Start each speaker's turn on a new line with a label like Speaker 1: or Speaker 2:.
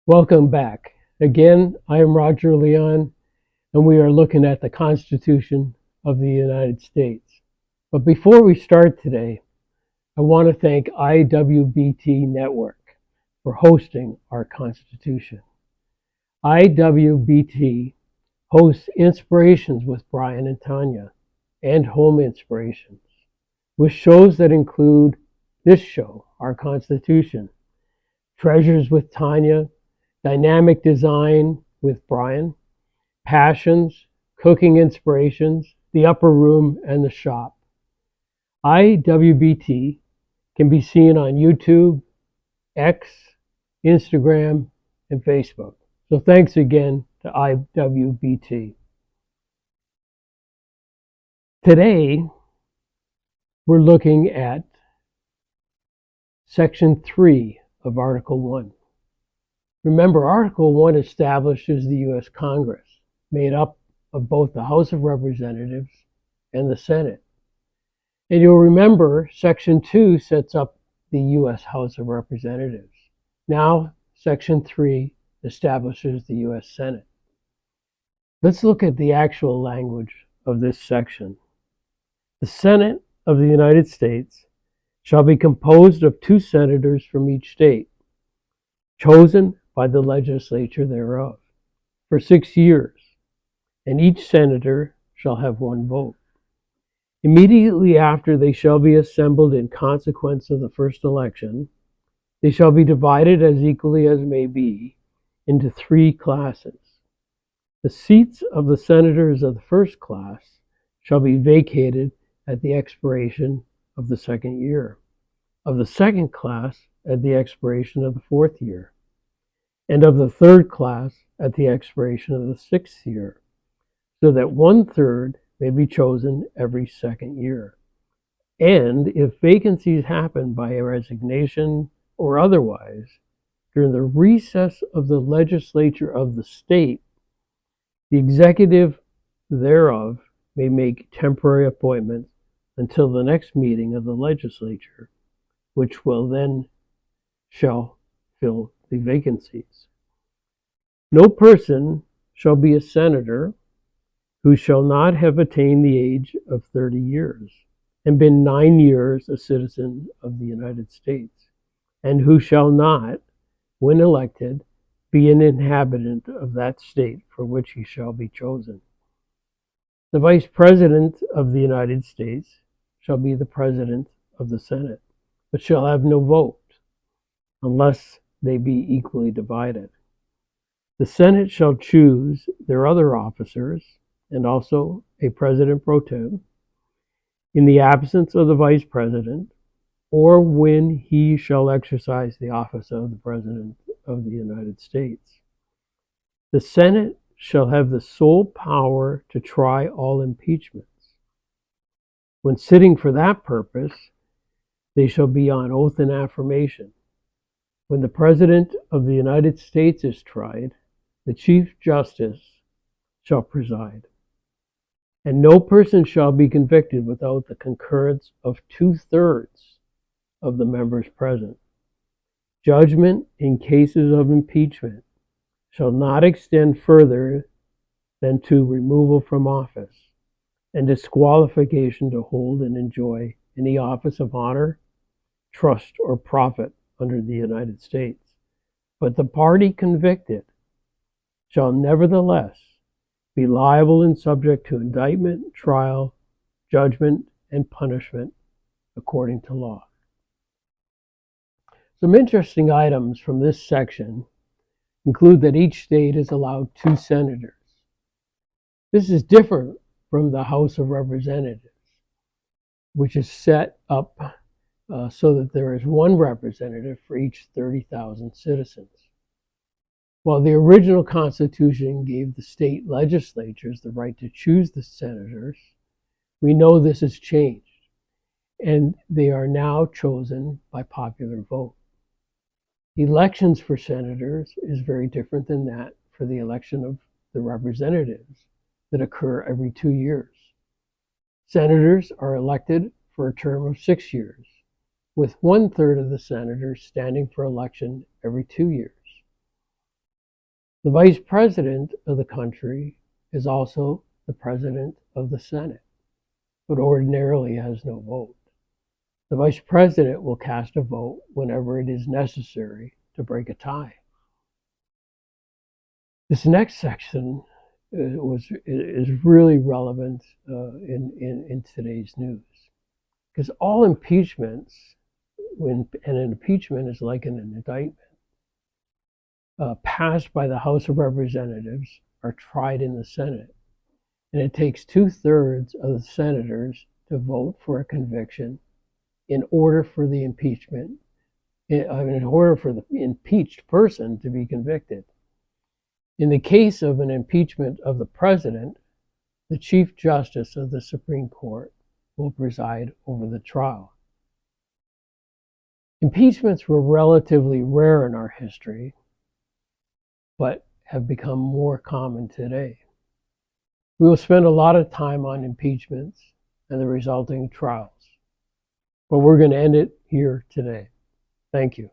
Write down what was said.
Speaker 1: Welcome back. Again, I am Roger Leon, and we are looking at the Constitution of the United States. But before we start today, I want to thank IWBT Network for hosting our Constitution. IWBT hosts Inspirations with Brian and Tanya and Home Inspirations, with shows that include this show, Our Constitution, Treasures with Tanya, Dynamic Design with Brian, Passions, Cooking Inspirations, The Upper Room, and The Shop. IWBT can be seen on YouTube, X, Instagram, and Facebook. So thanks again to IWBT. Today, we're looking at Section 3 of Article 1. Remember, Article 1 establishes the U.S. Congress, made up of both the House of Representatives and the Senate. And you'll remember Section 2 sets up the U.S. House of Representatives. Now, Section 3 establishes the U.S. Senate. Let's look at the actual language of this section. The Senate of the United States shall be composed of 2 senators from each state, chosen by the legislature thereof, for 6 years, and each senator shall have 1 vote. Immediately after they shall be assembled in consequence of the first election, they shall be divided as equally as may be into 3 classes. The seats of the senators of the first class shall be vacated at the expiration of the 2nd year, of the second class at the expiration of the 4th year, and of the 3rd class at the expiration of the 6th year, so that 1/3 may be chosen every 2nd year. And if vacancies happen by a resignation or otherwise, during the recess of the legislature of the state, the executive thereof may make temporary appointments until the next meeting of the legislature, which will then shall fill the vacancies. No person shall be a senator who shall not have attained the age of 30 years and been 9 years a citizen of the United States, and who shall not, when elected, be an inhabitant of that state for which he shall be chosen. The Vice President of the United States shall be the President of the Senate, but shall have no vote unless they be equally divided. The Senate shall choose their other officers and also a President pro tem in the absence of the Vice President, or when he shall exercise the office of the President of the United States. The Senate shall have the sole power to try all impeachments. When sitting for that purpose, they shall be on oath and affirmation. When the President of the United States is tried, the Chief Justice shall preside. And no person shall be convicted without the concurrence of 2/3 of the members present. Judgment in cases of impeachment shall not extend further than to removal from office and disqualification to hold and enjoy any office of honor, trust, or profit under the United States. But the party convicted shall nevertheless be liable and subject to indictment, trial, judgment, and punishment according to law. Some interesting items from this section include that each state is allowed 2 senators. This is different from the House of Representatives, which is set up so that there is 1 representative for each 30,000 citizens. While the original Constitution gave the state legislatures the right to choose the senators, we know this has changed, and they are now chosen by popular vote. Elections for senators is very different than that for the election of the representatives that occur every 2 years. Senators are elected for a term of 6 years, with 1/3 of the senators standing for election every 2 years. The vice president of the country is also the president of the Senate, but ordinarily has no vote. The vice president will cast a vote whenever it is necessary to break a tie. This next section is really relevant in today's news, because all impeachments, and an impeachment is like an indictment, passed by the House of Representatives are tried in the Senate, and it takes 2/3 of the senators to vote for a conviction in order for the impeachment, in order for the impeached person to be convicted. In the case of an impeachment of the president, the Chief Justice of the Supreme Court will preside over the trial. Impeachments were relatively rare in our history, but have become more common today. We will spend a lot of time on impeachments and the resulting trials, but we're going to end it here today. Thank you.